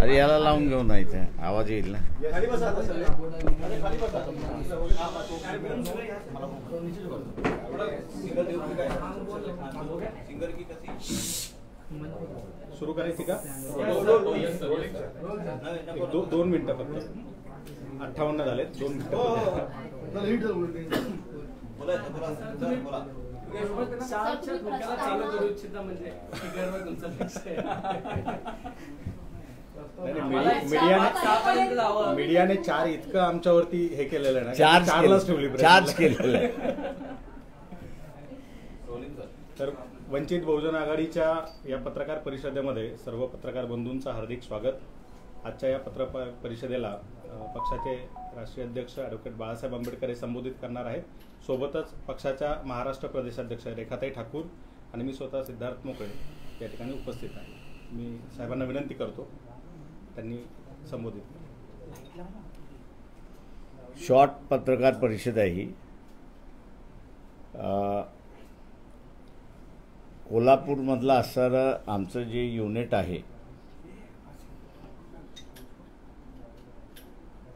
अरे याला लावून घेऊ ना, इथे आवाज येईल ना. सुरू करायची का? 2 मिनिटं फक्त. 58 झाले, 2 मिनिटं. मीडियाने 4 इतकं आमच्यावरती हे केलेलं आहे ना, 4लाच ठेवली, चार्ज केलेलं आहे. तर वंचित बहुजन आघाडीच्या या पत्रकार परिषदेमध्ये सर्व पत्रकार बंधूंचं हार्दिक स्वागत. आजच्या या पत्रकार परिषदेला पक्षाचे राष्ट्रीय अध्यक्ष ॲडव्होकेट बाळासाहेब आंबेडकर हे संबोधित करणार आहेत. सोबतच पक्षाच्या महाराष्ट्र प्रदेशाध्यक्ष रेखाताई ठाकूर आणि मी स्वतः सिद्धार्थ मोकळे या ठिकाणी उपस्थित आहे. मी साहेबांना विनंती करतो त्यांनी संबोधित केलं. शॉर्ट पत्रकार परिषद आहे ही. कोल्हापूरमधलं असणारं आमचं जे युनिट आहे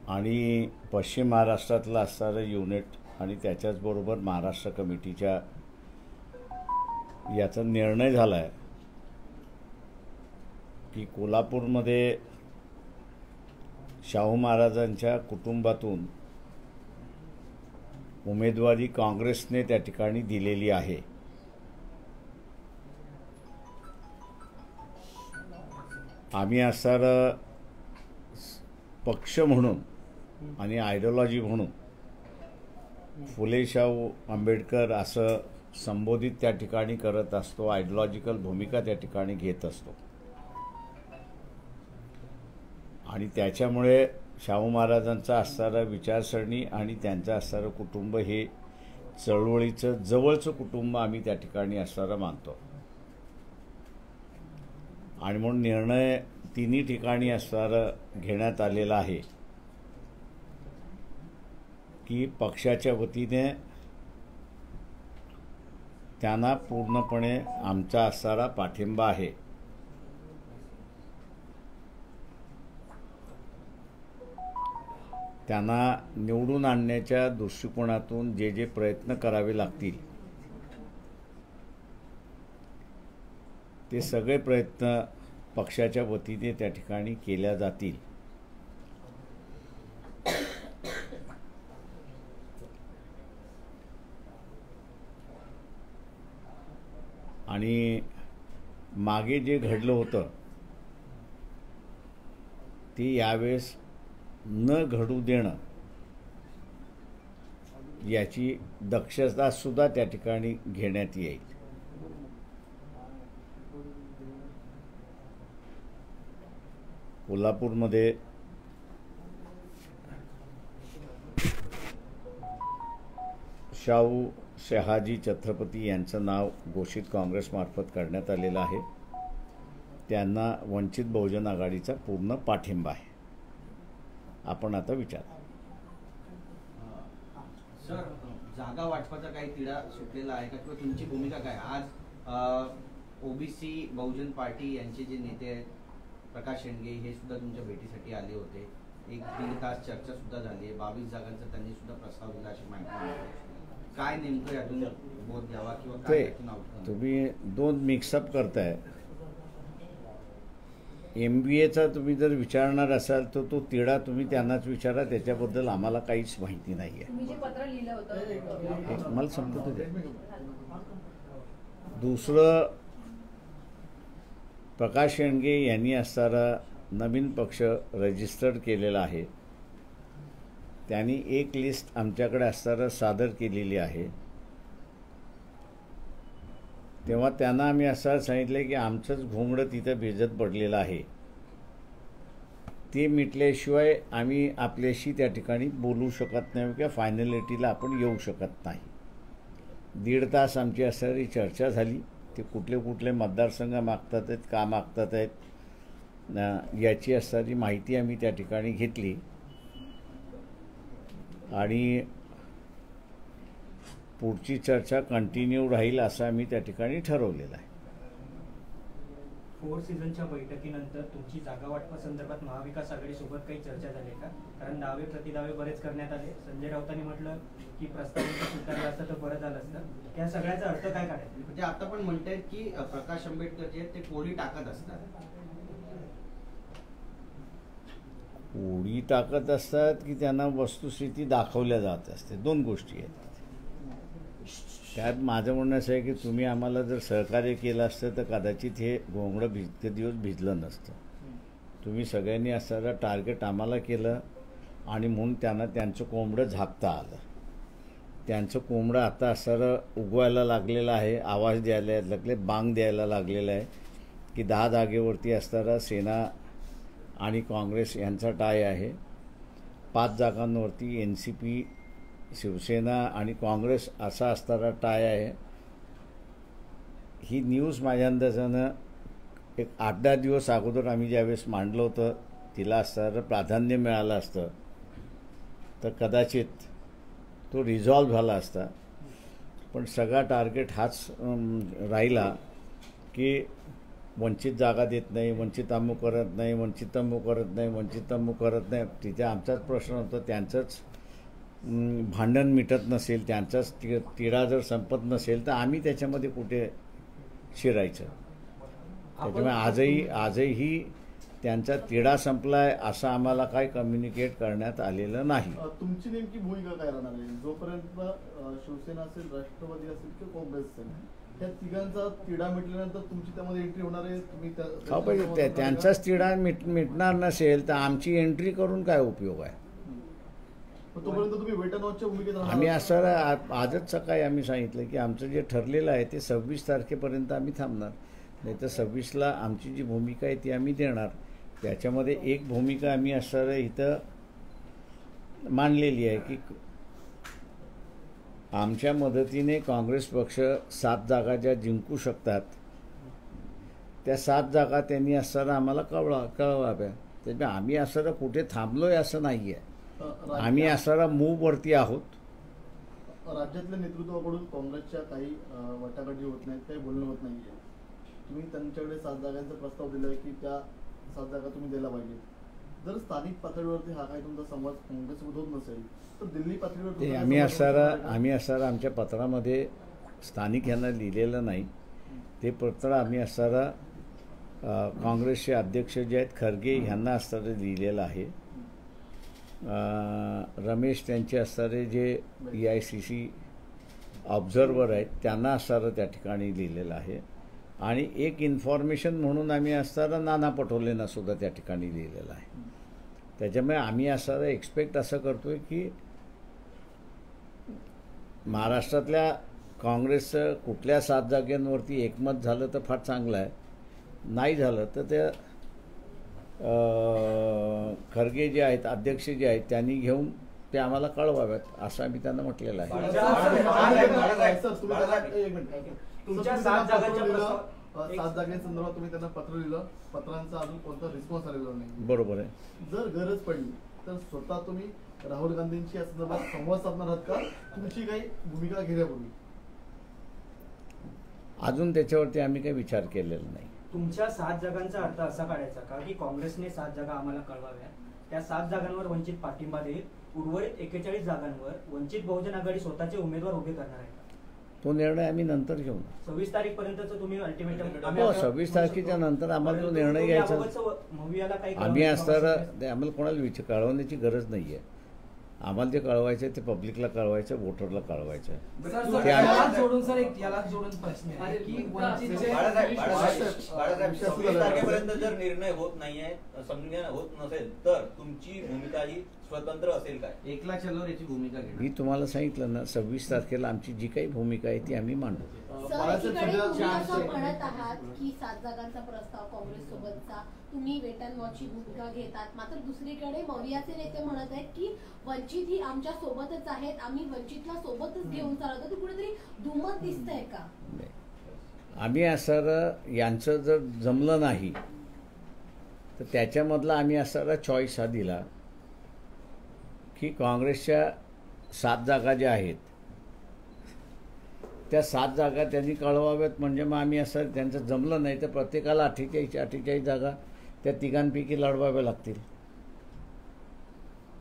आणि पश्चिम महाराष्ट्रातलं असणारं युनिट आणि त्याच्याचबरोबर महाराष्ट्र कमिटीच्या याचा निर्णय झाला आहे की कोल्हापूरमध्ये शाहू महाराजांच्या कुटुंबातून उमेदवारी काँग्रेसने त्या ठिकाणी दिलेली आहे. आम्ही असणारं पक्ष म्हणून आणि आयडिओलॉजी म्हणून फुले शाहू आंबेडकर असं संबोधित त्या ठिकाणी करत असतो, आयडिओलॉजिकल भूमिका त्या ठिकाणी घेत असतो. आणि त्याच्यामुळे शाहू महाराजांचा असणारा विचारसरणी आणि त्यांचं असणारं कुटुंब हे चळवळीचं जवळचं कुटुंब आम्ही त्या ठिकाणी असणारं मानतो. आणि म्हणून निर्णय तिन्ही ठिकाणी असणारं घेण्यात आलेला आहे की पक्षाच्या वतीने त्यांना पूर्णपणे आमचा असणारा पाठिंबा आहे. त्यांना निवडून आणण्याच्या दृष्टिकोनातून जे जे प्रयत्न करावे लागतील ते सगळे प्रयत्न पक्षाच्या वतीने त्या ठिकाणी केल्या जातील. आणि मागे जे घडलं होतं ते यावेळेस न घडू देणं याची दक्षता सुद्धा त्या ठिकाणी घेण्यात येईल. कोल्हापूरमध्ये शाहू शहाजी छत्रपती यांचं नाव घोषित काँग्रेसमार्फत करण्यात आलेलं आहे. त्यांना वंचित बहुजन आघाडीचा पूर्ण पाठिंबा आहे. आपण आता विचार. सर, जागा वाटपाचा काही तिढा सुटलेला आहे का किंवा तुमची भूमिका काय? आज ओबीसी बहुजन पार्टी यांचे जे नेते आहेत प्रकाश शेंडगे हे सुद्धा तुमच्या भेटीसाठी आले होते. 1-1.5 तास चर्चा सुद्धा झाली आहे. 22 जागांचा त्यांनी सुद्धा प्रस्ताव दिला अशी माहिती मिळते. काय नेमकं यातून बोध घ्यावा किंवा काय यातून आउटकम? तुम्ही 2 मिक्सअप करताय. MBAचा तुम्ही जर विचारणार असाल तर तो तिढा तुम्ही त्यांनाच विचारा, त्याच्याबद्दल आम्हाला काहीच माहिती नाही आहे. मला समजत होते. दुसरं, प्रकाश शेंडगे यांनी असणारा नवीन पक्ष रजिस्टर्ड केलेला आहे त्यांनी एक लिस्ट आमच्याकडे असताना सादर केलेली आहे. तेव्हा त्यांना आम्ही असं सांगितलं की आमचंच घोंगडं तिथं भिजत पडलेलं आहे, ते मिटल्याशिवाय आम्ही आपल्याशी त्या ठिकाणी बोलू शकत नाही किंवा फायनॅलिटीला आपण येऊ शकत नाही. 1.5 तास आमची असणारी चर्चा झाली. ते कुठले कुठले मतदारसंघ मागतात आहेत, का मागतात आहेत याची असणारी माहिती आम्ही त्या ठिकाणी घेतली आणि पुढची चर्चा कंटिन्यू राहील असं आम्ही त्या ठिकाणी ठरवलेलं आहे. 4 सीझनच्या बैठकीनंतर तुमची जागा वाटपासंदर्भात महाविकास आघाडीसोबत काही चर्चा झाली का? कारण दावे प्रतिदावे बरेच करण्यात आले. संजय राऊतांनी म्हटलं की प्रस्तावित स्वीकारला असतं तर बरं झालं असतं. या सगळ्याचा अर्थ काय काढायचा? म्हणजे आता पण म्हणतायत की प्रकाश आंबेडकर जे आहेत ते कोळी टाकत असतात. कोळी टाकत असतात की त्यांना वस्तुस्थिती दाखवल्या जात असते, 2 गोष्टी आहेत. त्यात माझं म्हणणं असं आहे की तुम्ही आम्हाला जर सहकार्य केलं असतं तर कदाचित हे घोंगडं ते दिवस भिजलं नसतं. तुम्ही सगळ्यांनी असणारं टार्गेट आम्हाला केलं आणि म्हणून त्यांना त्यांचं कोंबडं झाकता आलं. त्यांचं कोंबडं आता असणारं उगवायला लागलेलं आहे, आवाज द्यायला लागले, बांग द्यायला लागलेलं आहे की 10 जागेवरती असणारा सेना आणि काँग्रेस यांचा टाय आहे. 5 जागांवरती NCP, शिवसेना आणि काँग्रेस असा असणारा टाय आहे. ही न्यूज माझ्या अंदाजानं एक 8-10 दिवस अगोदर आम्ही ज्यावेळेस मांडलं होतं तिला असणारं प्राधान्य मिळालं असतं तर कदाचित तो रिझॉल्व झाला असता. पण सगळा टार्गेट हाच राहिला की वंचित जागा देत नाही, वंचित अमुक करत नाही, वंचित अमुक करत नाही, वंचित अमुक करत नाही. तिथे आमचाच प्रश्न होता, त्यांचंच भांडण मिटत नसेल, त्यांचाच तिढा जर संपत नसेल तर आम्ही त्याच्यामध्ये कुठे शिरायचं. त्याच्यामुळे आजही त्यांचा तिढा संपलाय असं आम्हाला काही कम्युनिकेट करण्यात आलेलं नाही. तुमची नेमकी भूमिका काय राहणार आहे? जोपर्यंत शिवसेना असेल, राष्ट्रवादी असेल किंवा काँग्रेस असेल, त्या तिघांचा तिढा मिटल्यानंतर तुमची त्यामध्ये एंट्री होणार आहे? तुम्ही त्यांचाच तिढा मिटणार नसेल तर आमची एंट्री करून काय उपयोग आहे? तोपर्यंत तुम्ही वेट अँड वॉचच्या भूमिकेत राहणार? आम्ही असं आजच सकाळी आम्ही सांगितलं की आमचं जे ठरलेलं आहे ते 26 तारखेपर्यंत आम्ही थांबणार. नाही तर 26ला आमची जी भूमिका आहे ती आम्ही देणार. त्याच्यामध्ये एक भूमिका आम्ही असं इथं मांडलेली आहे की आमच्या मदतीने काँग्रेस पक्ष 7 जागा ज्या जिंकू शकतात त्या 7 जागा त्यांनी असताना आम्हाला कळवाव्या. त्यामुळे आम्ही असं कुठे थांबलोय असं नाही आहे. आम्ही असणारा मूववरती आहोत. राज्यातल्या नेतृत्वाकडून काँग्रेसच्या काही वाटाघाटी होत नाहीत, काही बोलणं होत नाहीये. तुम्ही त्यांच्याकडे 7 जागांचा प्रस्ताव दिलाय की त्या 7 जागा तुम्ही द्यायला पाहिजे. जर स्थानिक पातळीवरती हा काही तुमचा संवाद काँग्रेससोबत होत नसेल तर दिल्ली पातळीवर आम्ही असणारा आमच्या पत्रामध्ये स्थानिक यांना लिहिलेलं नाही. ते पत्र आम्ही असणारा काँग्रेसचे अध्यक्ष जे आहेत खरगे यांना असणारे लिहिलेलं आहे. रमेश त्यांचे असणारे जे EICC ऑब्झर्वर आहेत त्यांना असणारं त्या ठिकाणी लिहिलेलं आहे. आणि एक इन्फॉर्मेशन म्हणून आम्ही असताना नाना पटोलेंना सुद्धा त्या ठिकाणी लिहिलेलं आहे. त्याच्यामुळे आम्ही असणारं एक्सपेक्ट असं करतोय की महाराष्ट्रातल्या काँग्रेसचं कुठल्या 7 जागांवरती एकमत झालं तर फार चांगलं आहे. नाही झालं तर त्या खरगे जे आहेत अध्यक्ष जे आहेत त्यांनी घेऊन ते आम्हाला कळवाव्यात असं आम्ही त्यांना म्हटलेलं आहे. तुमच्या 7 जागांसंदर्भात तुम्ही त्यांना पत्र लिहिलं, पत्रांचा अजून कोणता रिस्पॉन्स आलेला नाही. बरोबर आहे. जर गरज पडली तर स्वतः तुम्ही राहुल गांधींची या संदर्भात संवाद साधणार आहात का? तुमची काही भूमिका घेण्यापूर्वी अजून त्याच्यावरती आम्ही काही विचार केलेला नाही. तुमच्या 7 जागांचा अर्थ असा काढायचा का की काँग्रेसने 7 जागा आम्हाला कळवाव्या, त्या 7 जागांवर वंचित पाठिंबा देईल, उर्वरित 41 जागांवर वंचित बहुजन आघाडी स्वतःचे उमेदवार उभे करणार आहे? तो निर्णय आम्ही नंतर घेऊ. 26 तारखेपर्यंतच तुम्ही अल्टिमेटम? 26 तारखेच्या नंतर आम्हाला तो निर्णय घ्यायचा. आम्ही असणारा आम्हाला कोणाला कळवण्याची गरज नाही आहे. आम्हाला जे कळवायचं आहे ते पब्लिकला कळवायचं, वोटरला कळवायचं. सर, ते यालाच जोडून सर एक यालाच जोडून प्रश्न आहे की वंचितचे बाळासाहेब 26 तारखेपर्यंत जर निर्णय होत नाहीये, समन्वय होत नसेल तर तुमची भूमिका ही स्वतंत्र असेल काय? एकला चलो याची भूमिका घेणार. मी तुम्हाला सांगितलं ना, 26 तारखेला आमची जी काही भूमिका आहे ती आम्ही मांडू. सर, एकीकडे तुम्ही असं म्हणत आहात की 7 जागांचा प्रस्ताव काँग्रेस सोबतचा तुम्ही वेट अँड वॉचची भूमिका घेतात, मात्र दुसरीकडे मवियाचे नेते म्हणत आहेत की वंचित ही आमच्या सोबतच आहेत, आम्ही वंचितला सोबतच घेऊन चालवतो. ते कुठेतरी दुमत दिसतंय का? आम्ही असं यांचं जर जमलं नाही तर त्याच्यामधला आम्ही असा चॉईस हा दिला की काँग्रेसच्या 7 जागा ज्या आहेत त्या 7 जागा त्यांनी कळवाव्यात. म्हणजे मग आम्ही असं त्यांचं जमलं नाही तर प्रत्येकाला 48 जागा त्या तिघांपैकी लढवाव्या लागतील.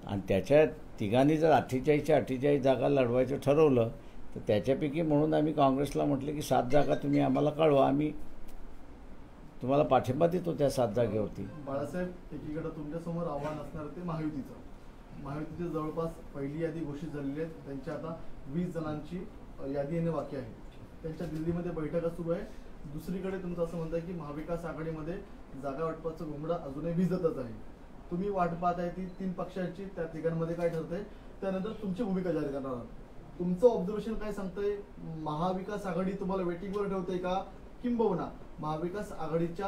आणि त्याच्या तिघांनी जर 48 जागा लढवायचं ठरवलं तर त्याच्यापैकी म्हणून आम्ही काँग्रेसला म्हटलं की 7 जागा तुम्ही आम्हाला कळवा, आम्ही तुम्हाला पाठिंबा देतो त्या 7 जागेवरती. बाळासाहेब, एकीकडे तुमच्यासमोर आव्हान असणार ते महायुतीचे जवळपास पहिली यादी घोषित झालेली आहे. त्यांच्या आता 20 जणांची यादी येणे बाकी आहे. त्यांच्या दिल्लीमध्ये बैठका सुरू आहे. दुसरीकडे तुमचं असं म्हणतं की महाविकास आघाडीमध्ये जागा वाटपाचं घोंगडं अजूनही भिजतच आहे. तुम्ही वाट पाहत आहे ती 3 पक्षांची, त्या तिघांमध्ये काय ठरतंय त्यानंतर तुमची भूमिका जाहीर करणार आहात. तुमचं ऑब्झर्वेशन काय सांगतंय? महाविकास आघाडी तुम्हाला वेटिंगवर ठेवते का, किंबहुना महाविकास आघाडीच्या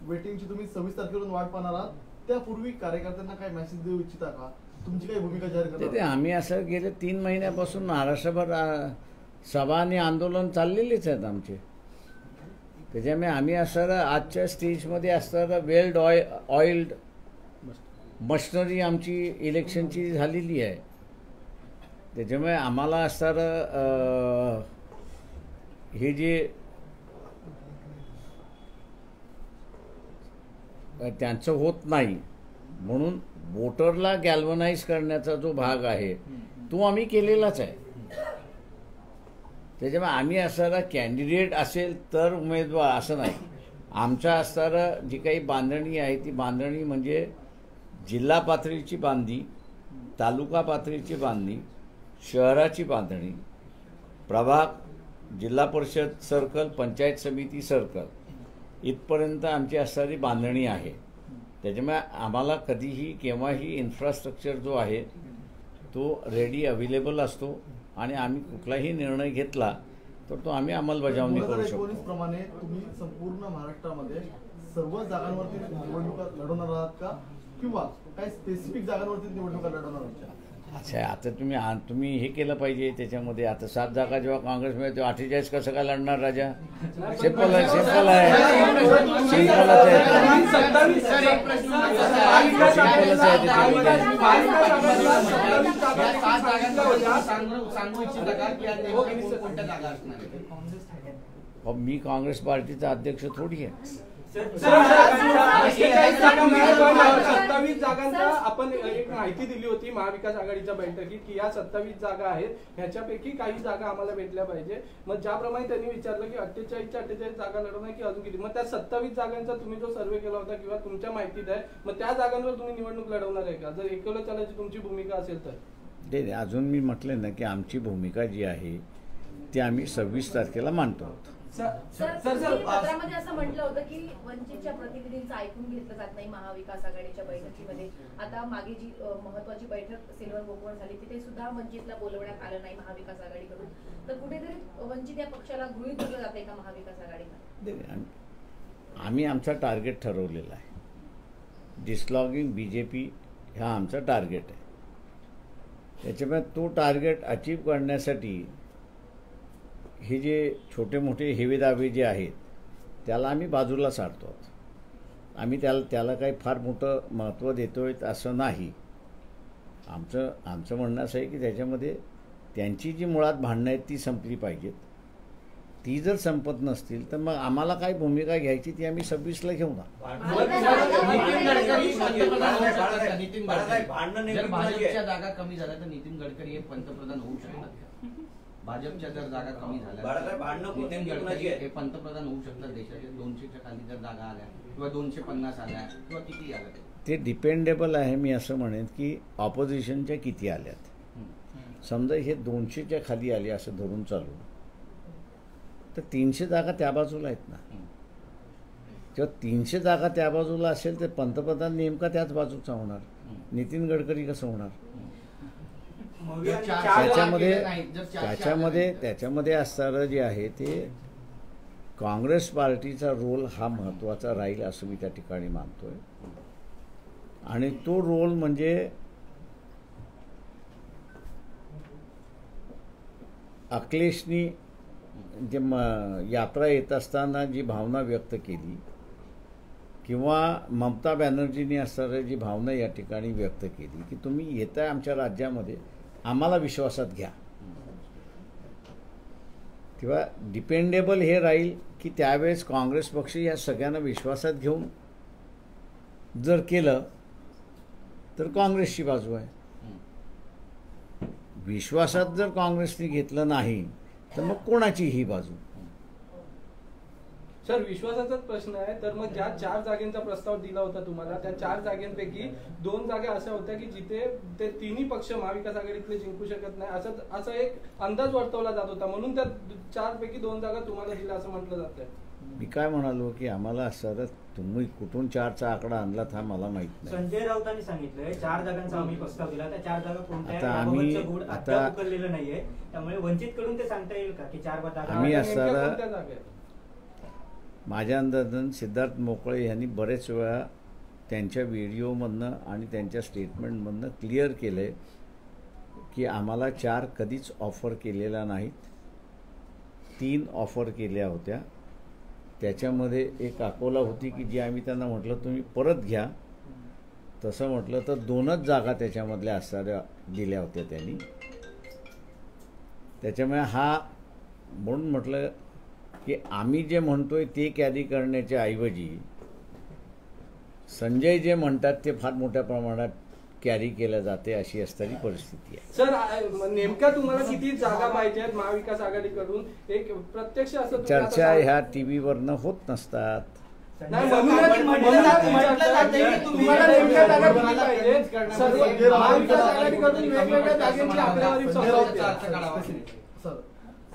वेटिंगची तुम्ही 26 तारखेवरून वाट पाहणार आहात? त्यापूर्वी कार्यकर्त्यांना काय मेसेज देऊ इच्छिता का? तुमची काही भूमिका जाहीर करणार? ते आम्ही असं गेले 3 महिन्यापासून महाराष्ट्रभर सभा आणि आंदोलन चाललेलेच आहेत आमचे. त्याच्यामुळे आम्ही असं आजच्या स्टेजमध्ये असणारं वेल्ड ऑइल्ड मशिनरी आमची इलेक्शनची झालेली आहे. त्याच्यामुळे आम्हाला असणारं हे जे त्यांचं होत नाही म्हणून वोटरला गॅल्वनाइज करण्याचा जो भाग आहे तो आम्ही केलेलाच आहे. त्याच्यामुळे आम्ही असणारा कॅन्डिडेट असेल तर उमेदवार असं नाही. आमच्या असणारं जी काही बांधणी आहे ती बांधणी म्हणजे जिल्हा पातळीची बांधणी, तालुका पातळीची बांधणी, शहराची बांधणी, प्रभाग, जिल्हा परिषद सर्कल, पंचायत समिती सर्कल इथपर्यंत आमची असणारी बांधणी आहे. त्याच्यामुळे आम्हाला कधीही केव्हाही इन्फ्रास्ट्रक्चर जो आहे तो रेडी अवेलेबल असतो आणि आम्ही कुठलाही निर्णय घेतला तर तो आम्ही अंमलबजावणी करू शकतो. 2019 प्रमाणे तुम्ही संपूर्ण महाराष्ट्रामध्ये सर्व जागांवरती निवडणुका लढवणार आहात का, किंवा काही स्पेसिफिक जागांवरती निवडणुका लढवणार आहात? अच्छा, आता तुम्ही हे केलं पाहिजे त्याच्यामध्ये. आता 7 जागा जेव्हा काँग्रेसमध्ये तेव्हा 48 कसं काय लढणार राजा? सिंपल आहे. मी काँग्रेस पार्टीचा अध्यक्ष थोडी आहे. 27 जागांचा आपण एक माहिती दिली होती महाविकास आघाडीच्या बैठकीत की या 27 जागा आहेत, ह्याच्यापैकी काही जागा आम्हाला भेटल्या पाहिजे. मग ज्याप्रमाणे त्यांनी विचारलं की 48 जागा लढवणार की अजून किती, मग त्या 27 जागांचा तुम्ही जो सर्वे केला होता किंवा तुमच्या माहितीत आहे, मग त्या जागांवर तुम्ही निवडणूक लढवणार आहे का? जर एकवलं चालायची तुमची भूमिका असेल तर? ते अजून मी म्हटले ना की आमची भूमिका जी आहे ती आम्ही 26 तारखेला मांडतो. पत्रामध्ये असं म्हटलं होतं की वंचितच्या प्रतिनिधींचं ऐकून घेतलं जात नाही महाविकास आघाडीच्या बैठकीमध्ये. आता मागे जी महत्वाची बैठक सिल्वर गोकुळ झाली तिथे सुद्धा वंचितला बोलवण्यात आलं नाही महाविकास आघाडीकडून. तर कुठेतरी वंचित या पक्षाला गृहीत धरलं जाते का महाविकास आघाडीला? आम्ही आमचा टार्गेट ठरवलेला आहे. डिसलॉगिंग बीजेपी हा आमचा टार्गेट आहे. त्याच्यामुळे तो टार्गेट अचीव करण्यासाठी हे जे छोटे मोठे हेवेदावे जे आहेत त्याला आम्ही बाजूला सारतो. आम्ही त्याला काही फार मोठं महत्त्व देतोय असं नाही. आमचं म्हणणं असं आहे की त्याच्यामध्ये त्यांची जी मुळात भांडणं आहेत ती संपली पाहिजेत. ती जर संपत नसतील तर मग आम्हाला काय भूमिका घ्यायची ती आम्ही 26ला घेऊ ना. जर भाजपच्या जागा कमी झाल्या तर नितीन गडकरी हे पंतप्रधान होऊ शकतात. भाजपच्या जर जागा कमी झाल्या नितीन गडकरी हे पंतप्रधान होऊ शकतात देशाच्या. 200च्या खाली जर जागा आल्या किंवा 250 आल्या किंवा किती आल्या ते डिपेंडेबल आहे. मी असं म्हणेन की ऑपोजिशनच्या किती आल्यात. समजा हे 200च्या खाली आले असं धरून चालू, तर 300 जागा त्या बाजूला आहेत ना. जेव्हा 300 जागा त्या बाजूला असेल तर पंतप्रधान नेमका त्याच बाजूचा होणार. नितीन गडकरी कसं होणार? त्याच्यामध्ये असणारं जे आहे ते काँग्रेस पार्टीचा रोल हा महत्त्वाचा राहील असं मी त्या ठिकाणी मानतोय. आणि तो रोल म्हणजे अखिलेशनी जे यात्रा येत असताना जी भावना व्यक्त केली किंवा ममता बॅनर्जींनी असणारी जी भावना या ठिकाणी व्यक्त केली की तुम्ही येताय आमच्या राज्यामध्ये, आम्हाला विश्वासात घ्या, किंवा डिपेंडेबल हे राहील की त्यावेळेस काँग्रेस पक्ष या सगळ्यांना विश्वासात घेऊन जर केलं तर काँग्रेसची बाजू आहे. विश्वासात जर काँग्रेसने घेतलं नाही तर मग कोणाची ही बाजू? सर, विश्वासाचाच प्रश्न आहे. तर मग ज्या 4 जागेंचा प्रस्ताव दिला होता तुम्हाला, त्या 4 जागेंपैकी 2 जागा अशा होत्या की जिथे ते तिन्ही पक्ष महाविकास आघाडीतले जिंकू शकत नाही असं एक अंदाज वर्तवला जात होता, म्हणून त्या 4 पैकी 2 जागा तुम्हाला दिल्या असं म्हटलं जातंय. मी काय म्हणालो की आम्हाला असं तुम्ही कुठून 4चा आकडा आणला हा मला माहित नाही. संजय राऊतांनी सांगितलंय 4 जागांचा आम्ही प्रस्ताव दिला, त्या 4 जागा आता कोणत्या उकललेलं नाहीये, त्यामुळे वंचित कडून ते सांगता येईल का की 4 जागा आम्ही असणारा कोणत्या जागा आहेत? माझ्या अंदाजानं सिद्धार्थ मोकळे यांनी बरेच वेळा त्यांच्या व्हिडिओमधनं आणि त्यांच्या स्टेटमेंटमधनं क्लिअर केलं आहे की आम्हाला 4 कधीच ऑफर केलेल्या नाहीत. 3 ऑफर केल्या होत्या. त्याच्यामध्ये एक अकोला होती की जी आम्ही त्यांना म्हटलं तुम्ही परत घ्या, तसं म्हटलं तर 2च जागा त्याच्यामधल्या असणाऱ्या दिल्या होत्या त्यांनी. त्याच्यामुळे म्हणून म्हटलं की आम्ही जे म्हणतोय ते कॅरी करण्याच्या ऐवजी संजय जे म्हणतात ते फार मोठ्या प्रमाणात कॅरी केलं जाते, अशी असणारी परिस्थिती आहे. सर, नेमक्या तुम्हाला किती जागा पाहिजेत महाविकास आघाडीकडून? एक प्रत्यक्ष असं चर्चा ह्या टीव्हीवरनं होत नसतात.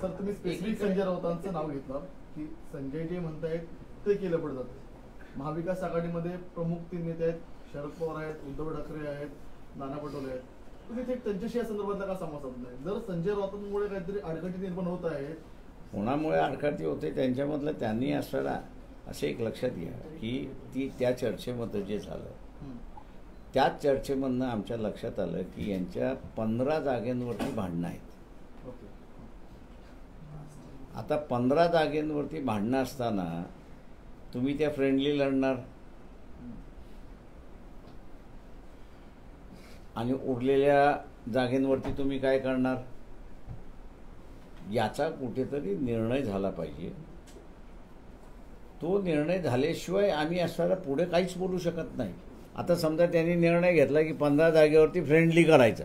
सर, तुम्ही स्पेसिफिक संजय राऊतांचं नाव घेतलं की संजय जे म्हणतायत ते केलं पडत जातं. महाविकास आघाडीमध्ये प्रमुख 3 नेते आहेत, शरद पवार आहेत, उद्धव ठाकरे आहेत, नाना पटोले आहेत. तुम्ही त्यांच्याशी या संदर्भातला का संवाद साधलाय? जर संजय राऊतांमुळे काहीतरी अडचणी निर्माण होत आहेत, कोणामुळे अडचणी होते त्यांच्यामधलं त्यांनी असलेला असं एक लक्षात घ्या की त्या चर्चेमध्ये जे झालं त्याच चर्चेमधनं आमच्या लक्षात आलं की यांच्या 15 जागेंवरती भांडणं आहेत. आता 15 जागेंवरती भांडणं असताना तुम्ही त्या फ्रेंडली लढणार आणि उरलेल्या जागेंवरती तुम्ही काय करणार, याचा कुठेतरी निर्णय झाला पाहिजे. तो निर्णय झाल्याशिवाय आम्ही असताना पुढे काहीच बोलू शकत नाही. आता समजा त्यांनी निर्णय घेतला की 15 जागेवरती फ्रेंडली करायचं,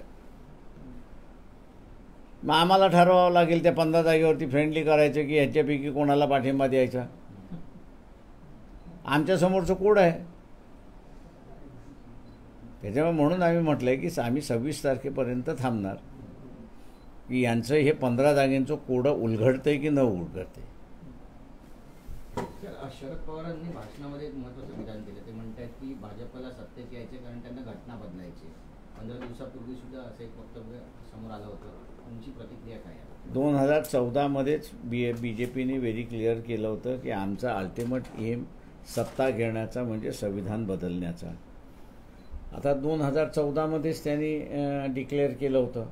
मग आम्हाला ठरवावं लागेल त्या 15 जागेवरती फ्रेंडली करायचं की ह्याच्यापैकी कोणाला पाठिंबा द्यायचा. आमच्यासमोरचं कोड आहे. त्याच्यामुळे म्हणून आम्ही म्हटलंय की आम्ही 26 तारखेपर्यंत थांबणार की यांचं हे 15 जागेंचं कोडं उलगडतंय की न उलगडतंय. शरद पवारांनी भाषणामध्ये एक महत्त्वाचं विधान केलं. ते म्हणतात की भाजपला सत्तेत यायचे कारण त्यांना घटना बदलायची. 15 दिवसापूर्वी सुद्धा असं एक वक्तव्य समोर आलं होतं. तुमची प्रतिक्रिया काय आहे? 2014मध्येच BJPने व्हेरी क्लिअर केलं होतं की आमचा अल्टिमेट एम सत्ता घेण्याचा म्हणजे संविधान बदलण्याचा. आता 2014मध्येच त्यांनी डिक्लेअर केलं होतं.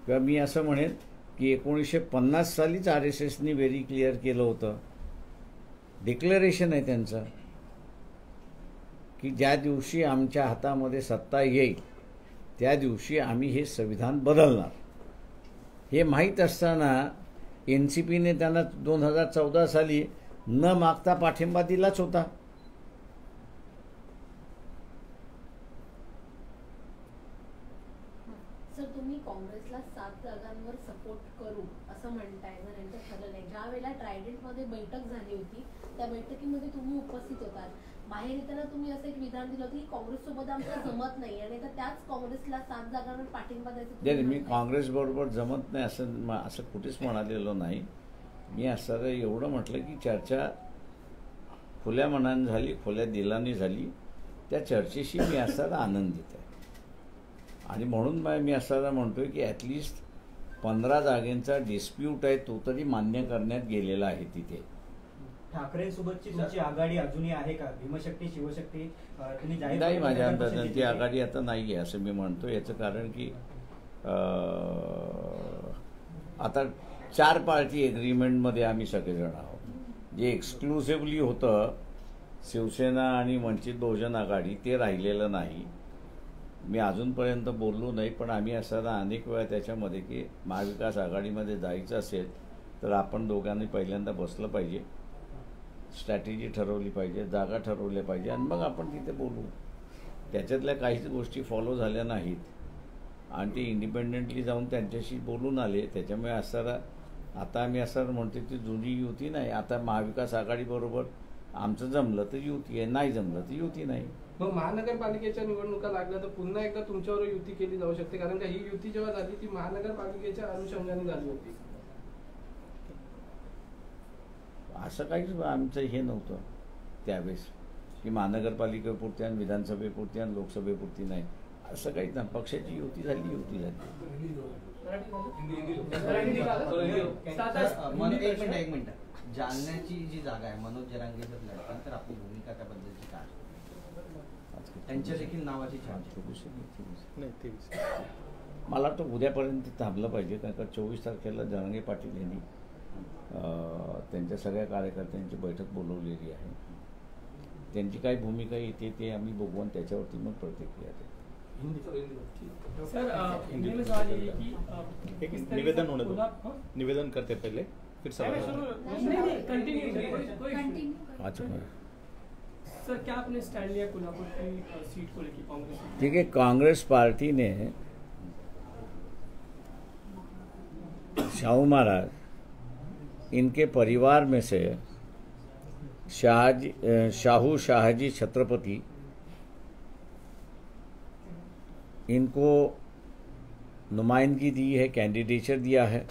किंवा मी असं म्हणेन की 1950 सालीच RSSनी व्हेरी क्लिअर केलं होतं. डिक्लेरेशन आहे त्यांचं की ज्या दिवशी आमच्या हातामध्ये सत्ता येईल त्या दिवशी आम्ही हे संविधान बदलणार. हे माहीत असताना NCPने त्यांना 2014 साली न मागता पाठिंबा दिलाच होता. सर, तुम्ही काँग्रेसला 7 जागांवर सपोर्ट करू असं म्हणताय जर यांचं ठरलं नाही. ज्या वेळेला ट्रायडेंटमध्ये बैठक झाली होती त्या बैठकीमध्ये तुम्ही उपस्थित होतात. बाहेर येताना तुम्ही असं एक विधान दिलं होतं की काँग्रेससोबत आमचं जमत नाही आणि आता त्याच काँग्रेसला 7 जागांवर पाठिंबा द्यायचं तुम्ही मी म्हणताय. काँग्रेस बरोबर जमत नाही असं कुठेच म्हणालेलो नाही. मी असं एवढं म्हटलं की चर्चा खुल्या मनाने झाली, खुल्या दिलाने झाली. त्या चर्चेशी मी असताना आनंदित आहे आणि म्हणून मी असताना म्हणतोय की ॲटलिस्ट 15 जागेंचा डिस्प्यूट आहे तो तरी मान्य करण्यात गेलेला आहे तिथे. ठाकरेंसोबतची तुमची आघाडी अजूनही आहे का? भीमशक्ती शिवशक्ती तुम्ही जाहीर नाही, माझ्या अंदाजाने ती आघाडी आता नाही आहे असं मी म्हणतो. याचं कारण की आता 4 पार्टी एग्रीमेंटमध्ये आम्ही सगळेजण आहोत. जे एक्सक्लुसिव्हली होतं शिवसेना आणि वंचित बहुजन आघाडी ते राहिलेलं नाही. मी अजूनपर्यंत बोललो नाही, पण आम्ही असताना अनेक वेळा त्याच्यामध्ये की महाविकास आघाडीमध्ये जायचं असेल तर आपण दोघांनी पहिल्यांदा बसलं पाहिजे, स्ट्रॅटेजी ठरवली पाहिजे, जागा ठरवल्या पाहिजे आणि मग आपण तिथे बोलू. त्याच्यातल्या काहीच गोष्टी फॉलो झाल्या नाहीत आणि ते इंडिपेंडेंटली जाऊन त्यांच्याशी बोलून आले. त्याच्यामुळे असताना आता आम्ही असताना म्हणतो ती जुनी युती नाही. आता महाविकास आघाडीबरोबर आमचं जमलं तर युती आहे, नाही जमलं तर युती नाही. मग महानगरपालिकेच्या निवडणुका लागल्या तर पुन्हा एकदा तुमच्यावर युती केली जाऊ शकते, कारण का ही युती जेव्हा झाली ती महानगरपालिकेच्या अनुषंगाने झाली होती. असं काहीच आमचं हे नव्हतं त्यावेळेस की महानगरपालिकेपुरती आणि विधानसभेपुरती आणि लोकसभेपुरती नाही, असं काहीच नाही. पक्षाची युती झाली, युती झाली. एक मिनिट जालन्याची जी जागा आहे मनोज जरांगे जर लढतील तर आपली भूमिका त्याबद्दलची काय? त्यांच्या देखील नावाची मला वाटतं उद्यापर्यंत थांबलं पाहिजे, कारण का 24 तारखेला जरांगे पाटील यांनी त्यांच्या सगळ्या कार्यकर्त्यांची बैठक बोलवलेली आहे. त्यांची काय भूमिका येते ते आम्ही बघू आणि त्याच्यावरती मग प्रतिक्रिया देऊ. एक निवेदन करते पहले फिर सर क्या आपने स्टैंड लिया कोल्हापुर की सीट को लेकर कांग्रेस? ठीक है, कांग्रेस पार्टी ने शाहू महाराज इनके परिवार में से शाहू शाहजी छत्रपति इनको नुमाइंदगी दी है, कैंडिडेचर दिया है.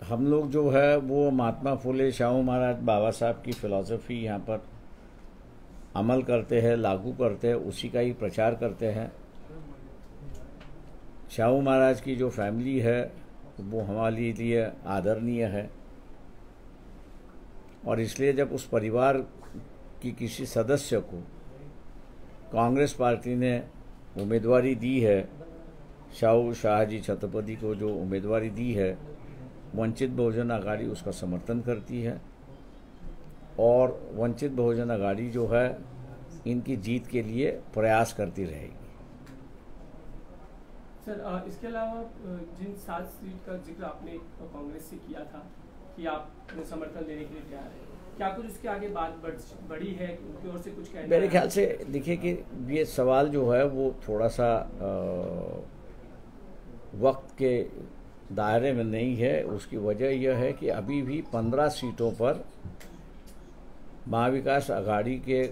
हम लोग जो है वो महात्मा फुले शाहू महाराज बाबा साहब की फ़िलॉसफ़ी यहाँ पर अमल करते हैं, लागू करते हैं, उसी का ही प्रचार करते हैं. शाहू महाराज की जो फैमिली है वो हमारे लिए आदरणीय है और इसलिए जब उस परिवार की किसी सदस्य को कांग्रेस पार्टी ने उम्मीदवारी दी है, शाहू शाहजी छत्रपति को जो उम्मीदवारी दी है, वंचित बहुजन आघाड़ी उसका समर्थन करती है और वंचित बहुजन आघाड़ी जो है इनकी जीत के लिए प्रयास करती रहेगी. सर इसके अलावा जिन 7 सीट का जिक्र आपने कांग्रेस से किया था कि आप समर्थन देने के लिए तैयार हैं, क्या कुछ उसके आगे बात बढ़ी है, उनकी ओर से कुछ कहना? मेरे ख्याल से देखिए कि ये सवाल जो है वो थोड़ा सा वक्त के दायरे में नहीं है. उसकी वजह यह है कि अभी भी 15 सीटों पर महाविकास आघाड़ी के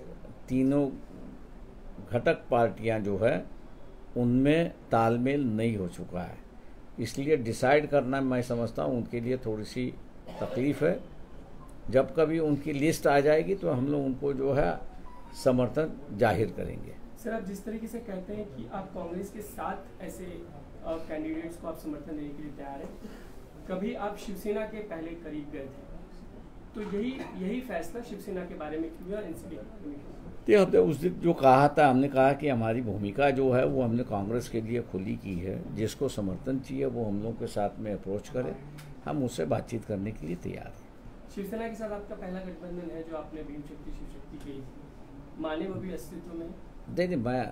तीनों घटक पार्टियां जो है उनमें तालमेल नहीं हो चुका है. इसलिए डिसाइड करना मैं समझता हूँ उनके लिए थोड़ी सी तकलीफ है. जब कभी उनकी लिस्ट आ जाएगी तो हम लोग उनको जो है समर्थन जाहिर करेंगे. सर आप जिस तरीके से कहते हैं कि आप कांग्रेस के 7 ऐसे कैंडिडेट्स को आप समर्थन देने के लिए तैयार हैं, कभी आप शिवसेना के पहले करीब गए थे, तो यही फैसला शिवसेना के बारे में क्यों ये हमने उस दिन जो कहा था, हमने कहा कि हमारी भूमिका जो है वो हमने कांग्रेस के लिए खुली की है. जिसको समर्थन चाहिए वो हम लोग के साथ में अप्रोच करे, हम उससे बातचीत करने के लिए तैयार हैं. शिवसेना के साथ आपका पहला गठबंधन है जो आपने भीमशक्ति शिवशक्ति की, माने वो भी अस्तित्व में? नहीं,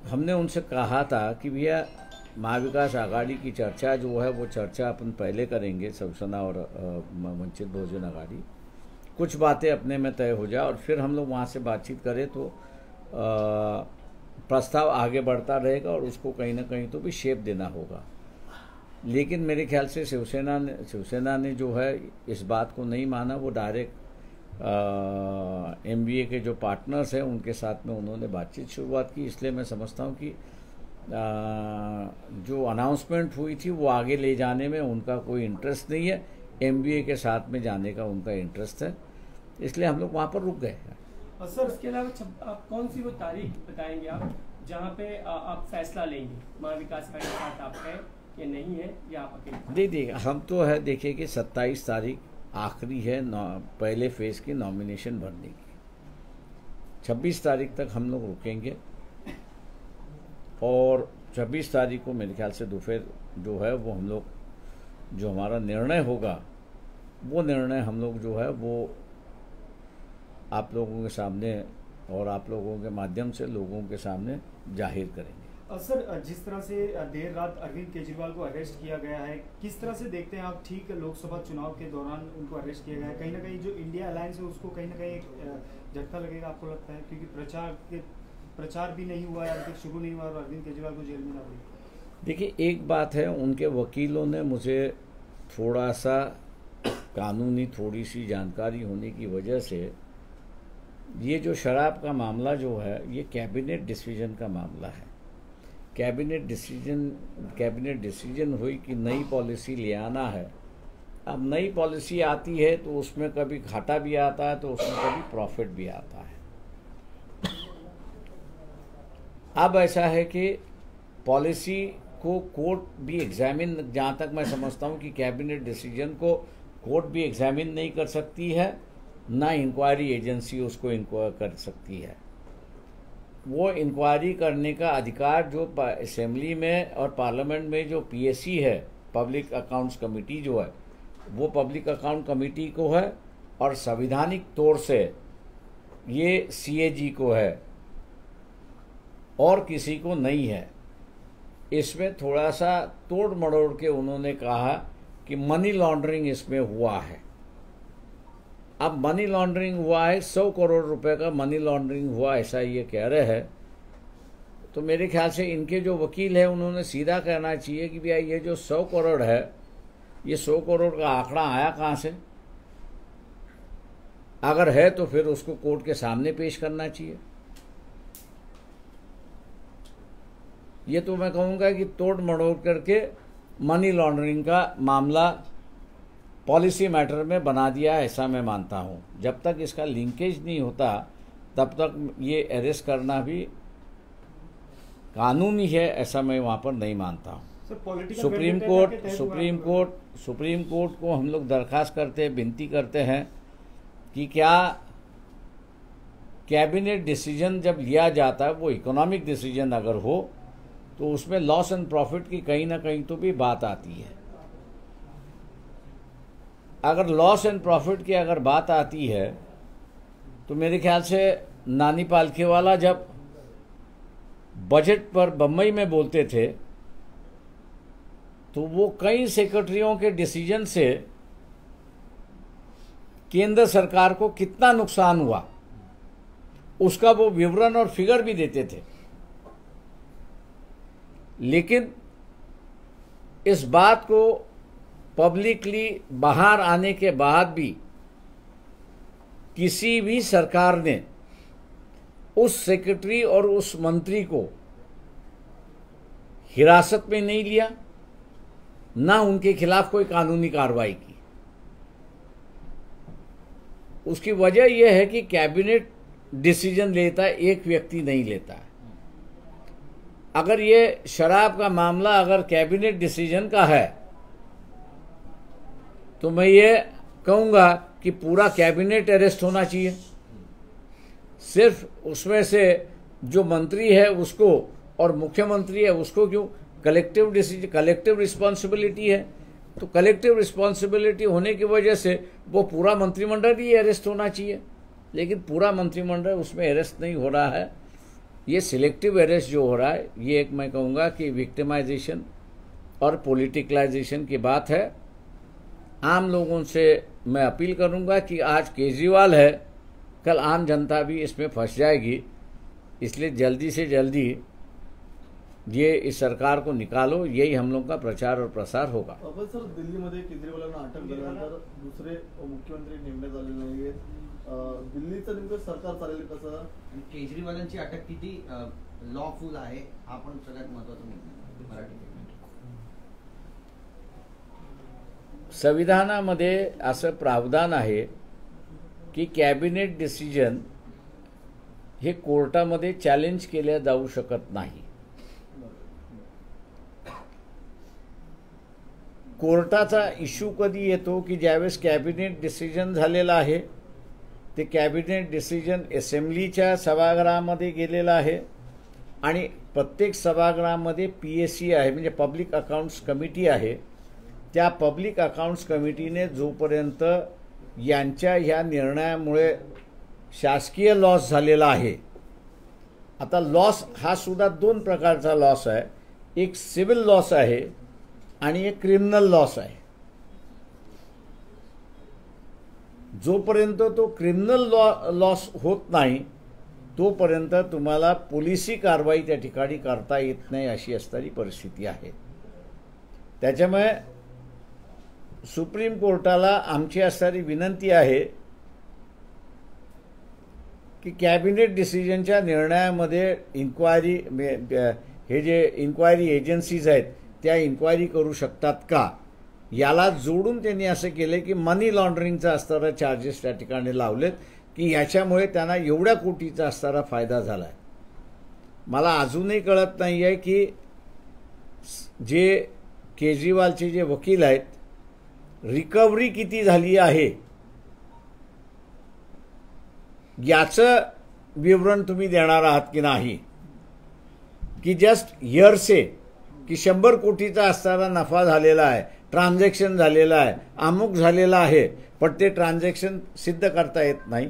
हमने उनसे कहा था कि भैया महाविकास आघाड़ी की चर्चा जो है वो चर्चा अपन पहले करेंगे, शिवसेना और वंचित बहुजन आघाड़ी. कुछ बातें अपने में तय हो जाए और फिर हम लोग वहाँ से बातचीत करें तो प्रस्ताव आगे बढ़ता रहेगा और उसको कहीं ना कहीं तो भी शेप देना होगा। लेकिन मेरे ख्याल से शिवसेना ने जो है इस बात को नहीं माना। वो डायरेक्ट MBA के जो पार्टनर्स हैं उनके साथ में उन्होंने बातचीत शुरुआत की। इसलिए मैं समझता हूँ कि जो अनाउंसमेंट हुई थी वो आगे ले जाने में उनका कोई इंटरेस्ट नहीं है। MBA के साथ में जाने का उनका इंटरेस्ट है, इसलिए हम लोग वहाँ पर रुक गए। सर इसके अलावा आप कौन सी वो तारीख बताएंगे आप जहाँ पे आप फैसला लेंगे, महाविकास आघाड़ी के साथ आप है या नहीं है, या आप अकेले? देखिए हम तो है, देखिए कि 27 तारीख आखिरी है पहले फेज की नॉमिनेशन भरने की। 26 तारीख तक हम लोग रुकेंगे और 26 तारीख को मेरे ख्याल से दोपहर जो है वो हम लोग जो हमारा निर्णय होगा वो निर्णय हम लोग जो है वो आप लोगों के सामने और आप लोगों के माध्यम से लोगों के सामने जाहिर करेंगे। सर जिस तरह से देर रात अरविंद केजरीवाल को अरेस्ट किया गया है, किस तरह से देखते हैं आप? ठीक लोकसभा चुनाव के दौरान उनको अरेस्ट किया गया है, कहीं ना कहीं जो इंडिया अलायंस है उसको कहीं ना कहीं एक झटका लगेगा आपको लगता है? क्योंकि प्रचार भी नहीं हुआ है, अभी तक शुरू नहीं हुआ और अरविंद केजरीवाल को जेल में ना पड़ी। देखिए एक बात है, उनके वकीलों ने मुझे थोड़ा सा कानूनी थोड़ी सी जानकारी होने की वजह से ये जो शराब का मामला जो है ये कैबिनेट डिसीजन का मामला है। कैबिनेट डिसीजन हुई कि नई पॉलिसी ले आना है। अब नई पॉलिसी आती है तो उसमें कभी घाटा भी आता है तो उसमें कभी प्रॉफिट भी आता है। अब ऐसा है कि पॉलिसी को कोर्ट भी एग्जामिन, जहाँ तक मैं समझता हूँ कि कैबिनेट डिसीजन को कोर्ट भी एग्जामिन नहीं कर सकती है, ना इंक्वायरी एजेंसी उसको इंक्वायर कर सकती है। वो इंक्वायरी करने का अधिकार जो असेंबली में और पार्लियामेंट में जो PAC है, पब्लिक अकाउंट्स कमेटी जो है, वो पब्लिक अकाउंट कमेटी को है और संवैधानिक तौर से ये CAG को है और किसी को नहीं है। इसमें थोड़ा सा तोड़ मड़ोड़ के उन्होंने कहा कि मनी लॉन्ड्रिंग इसमें हुआ है। अब मनी लॉन्ड्रिंग हुआ है, 100 करोड़ रुपए का मनी लॉन्ड्रिंग हुआ, ऐसा ये कह रहे हैं। तो मेरे ख्याल से इनके जो वकील है उन्होंने सीधा कहना चाहिए कि भैया ये जो 100 करोड़ है, ये 100 करोड़ का आंकड़ा आया कहाँ से? अगर है तो फिर उसको कोर्ट के सामने पेश करना चाहिए। ये तो मैं कहूँगा कि तोड़ मड़ोड़ करके मनी लॉन्ड्रिंग का मामला पॉलिसी मैटर में बना दिया, ऐसा मैं मानता हूँ। जब तक इसका लिंकेज नहीं होता तब तक ये अरेस्ट करना भी कानूनी है, ऐसा मैं वहाँ पर नहीं मानता हूँ। सुप्रीम कोर्ट को हम लोग दरख्वास्त करते हैं, विनती करते हैं कि क्या कैबिनेट डिसीजन जब लिया जाता है, वो इकोनॉमिक डिसीजन अगर हो तो उसमें लॉस एंड प्रॉफिट की कहीं ना कहीं तो भी बात आती है। अगर लॉस एंड प्रॉफिट की अगर बात आती है तो मेरे ख्याल से नानी पालखेवाला जब बजट पर बम्बई में बोलते थे तो वो कई सेक्रेटरियों के डिसीजन से केंद्र सरकार को कितना नुकसान हुआ उसका वो विवरण और फिगर भी देते थे। लेकिन इस बात को पब्लिकली बाहर आने के बाद भी किसी भी सरकार ने उस सेक्रेटरी और उस मंत्री को हिरासत में नहीं लिया, ना उनके खिलाफ कोई कानूनी कार्रवाई की। उसकी वजह यह है कि कैबिनेट डिसीजन लेता है, एक व्यक्ति नहीं लेता है। अगर ये शराब का मामला अगर कैबिनेट डिसीजन का है तो मैं ये कहूँगा कि पूरा कैबिनेट अरेस्ट होना चाहिए। सिर्फ उसमें से जो मंत्री है उसको और मुख्यमंत्री है उसको क्यों? कलेक्टिव डिसीजन, कलेक्टिव रिस्पॉन्सिबिलिटी है। तो कलेक्टिव रिस्पॉन्सिबिलिटी होने की वजह से वो पूरा मंत्रिमंडल ही अरेस्ट होना चाहिए, लेकिन पूरा मंत्रिमंडल उसमें अरेस्ट नहीं हो रहा है। ये सिलेक्टिव अरेस्ट जो हो रहा है ये एक मैं कहूँगा कि विक्टिमाइजेशन और पॉलिटिकलाइजेशन की बात है। आम लोगों से मैं अपील करूंगा कि आज केजरीवाल है, कल आम जनता भी इसमें फंस जाएगी। इसलिए जल्दी से जल्दी ये इस सरकार को निकालो, यही हम लोग का प्रचार और प्रसार होगा। पण सर, दिल्लीमध्ये केजरीवालांना अटक झाल्यानंतर दुसरे मुख्यमंत्री नेमण्यात आलेले नाहीयेत। दिल्लीचं नेमकं सरकार चालेल कसं? आणि केजरीवालांची अटक किती लॉफुल आहे हा पण सगळ्यात महत्त्वाचा मुद्दा मराठी। संविधानामध्ये असं प्रावधान आहे की कॅबिनेट डिसिजन हे कोर्टामध्ये चॅलेंज केले जाऊ शकत नाही। कोर्टाचा इश्यू कधी येतो की ज्यावेळेस कॅबिनेट डिसिजन झालेला आहे, ते कॅबिनेट डिसिजन असेंब्लीच्या सभागृहामध्ये गेलेलं आहे आणि प्रत्येक सभागृहामध्ये PAC आहे, म्हणजे पब्लिक अकाउंट्स कमिटी आहे। त्या पब्लिक अकाउंट्स कमिटीने जोपर्यंत यांच्या ह्या निर्णयामुळे शासकीय लॉस झालेला आहे, आता लॉस हा सुद्धा दोन प्रकारचा लॉस आहे, एक सिव्हिल लॉस आहे आणि एक क्रिमिनल लॉस आहे। जोपर्यंत तो क्रिमिनल लॉस होत नाही तोपर्यंत तुम्हाला पोलिसी कारवाई त्या ठिकाणी करता येत नाही, अशी असणारी परिस्थिती आहे। त्याच्यामुळे सुप्रीम कोर्टाला आमची असणारी विनंती आहे की कॅबिनेट डिसिजनच्या निर्णयामध्ये इन्क्वायरी, हे जे इन्क्वायरी एजन्सीज आहेत त्या इन्क्वायरी करू शकतात का, याला जोडून त्यांनी असं केलं की मनी लॉन्ड्रिंगचा असणारा चार्जेस त्या ठिकाणी लावलेत की याच्यामुळे त्यांना एवढ्या कोटीचा असणारा फायदा झाला आहे। मला अजूनही कळत नाही आहे की जे केजरीवालचे जे वकील आहेत, रिकव्हरी किती झाली आहे याचं विवरण तुम्ही देणार आहात की नाही, की जस्ट हिअरसे की 100 कोटीचा असणारा नफा झालेला आहे, ट्रान्झॅक्शन झालेला आहे, अमुक झालेला आहे, पण ते ट्रान्झॅक्शन सिद्ध करता येत नाही।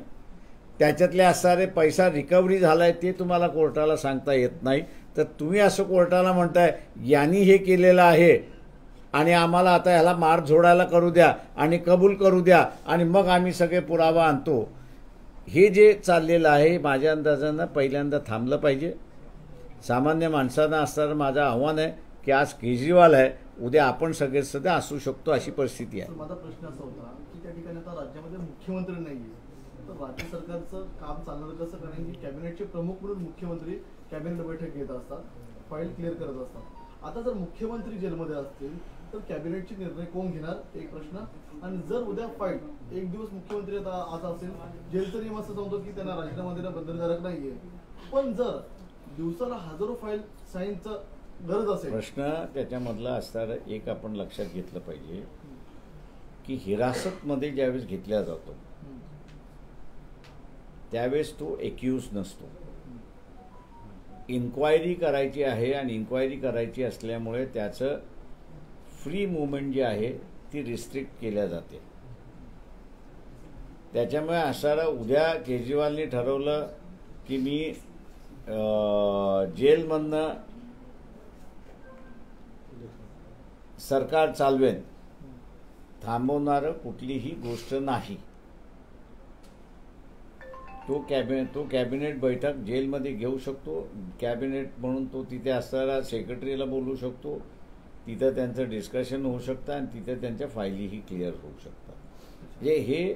त्याच्यातले असणारे पैसा रिकव्हरी झाला आहे ते तुम्हाला कोर्टाला सांगता येत नाही, तर तुम्ही असं कोर्टाला म्हणताय यांनी हे केलेलं आहे आणि आम्हाला आता ह्याला मार झोडायला करू द्या आणि कबूल करू द्या आणि मग आम्ही सगळे पुरावा आणतो। हे जे चाललेलं आहे माझ्या अंदाजानं पहिल्यांदा थांबलं पाहिजे। सामान्य माणसांना असणारं माझं आव्हान आहे की आज केजरीवाल आहे, उद्या आपण सगळे सध्या असू शकतो, अशी परिस्थिती आहे। माझा प्रश्न असा होता की त्या ठिकाणी आता राज्यामध्ये मुख्यमंत्री नाहीये, तर राज्य सरकारचं काम चालणार कसं? कारण की कॅबिनेटचे प्रमुख म्हणून मुख्यमंत्री कॅबिनेट बैठक घेत असतात, फाईल क्लिअर करत असतात। आता जर मुख्यमंत्री जेलमध्ये असतील तर कॅबिनेटचे निर्णय कोण घेणार, एक प्रश्न। आणि जर उद्या फाईल एक दिवस मुख्यमंत्री आता असेल, जेलचा नियम असं सांगतो की त्यांना राजीनामा देणं बंधनकारक नाहीये, पण जर दिवसाला हजारो फाईल साईनचं गरज असेल, प्रश्न त्याच्यामधला असणारं एक आपण लक्षात घेतलं पाहिजे की हिरासतमध्ये ज्यावेळेस घेतला जातो त्यावेळेस तो एक्यूज नसतो। इन्क्वायरी करायची आहे आणि इन्क्वायरी करायची असल्यामुळे त्याचं फ्री मूवमेंट जी आहे ती रिस्ट्रिक्ट केल्या जाते। त्याच्यामुळे असणारा उद्या केजरीवालने ठरवलं की मी जेलमधनं सरकार चालवेन, थांबवणारं कुठलीही गोष्ट नाही। तो कॅबिनेट बैठक जेलमध्ये घेऊ शकतो, कॅबिनेट म्हणून तो तिथे असणारा सेक्रेटरीला बोलू शकतो, तिथं त्यांचं डिस्कशन होऊ शकतं आणि तिथं त्यांच्या फायलीही क्लिअर होऊ शकतात। म्हणजे हे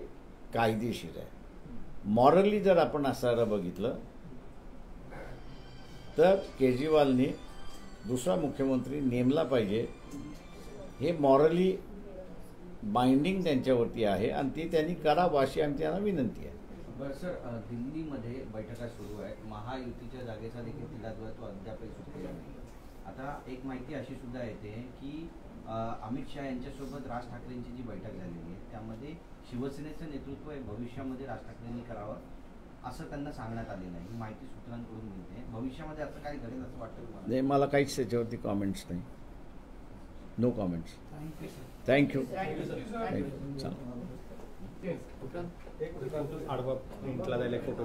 कायदेशीर आहे। मॉरली जर आपण असणारा बघितलं तर केजरीवालने दुसरा मुख्यमंत्री नेमला पाहिजे, हे मॉरली बाइंडिंग त्यांच्यावरती आहे आणि ती त्यांनी करावं अशी आमची त्यांना विनंती आहे। बरं सर, दिल्लीमध्ये बैठका सुरू आहेत, महायुतीच्या जागेचा देखील तिढा जो आहे तो अद्यापही सुटलेला नाही। आता एक माहिती अशी सुद्धा येते की अमित शहा यांच्यासोबत राज ठाकरेंची जी बैठक झालेली आहे त्यामध्ये शिवसेनेचं नेतृत्व हे भविष्यामध्ये राज ठाकरेंनी करावं असं त्यांना सांगण्यात आलेलं आहे। ही माहिती सूत्रांकडून मिळते। भविष्यामध्ये असं काय घडेल असं वाटतं तुम्हाला? नाही, मला काहीच त्याच्यावरती कॉमेंट्स नाही, नो कॉमेंट्स। थँक्यू। आडवा जायला फोटो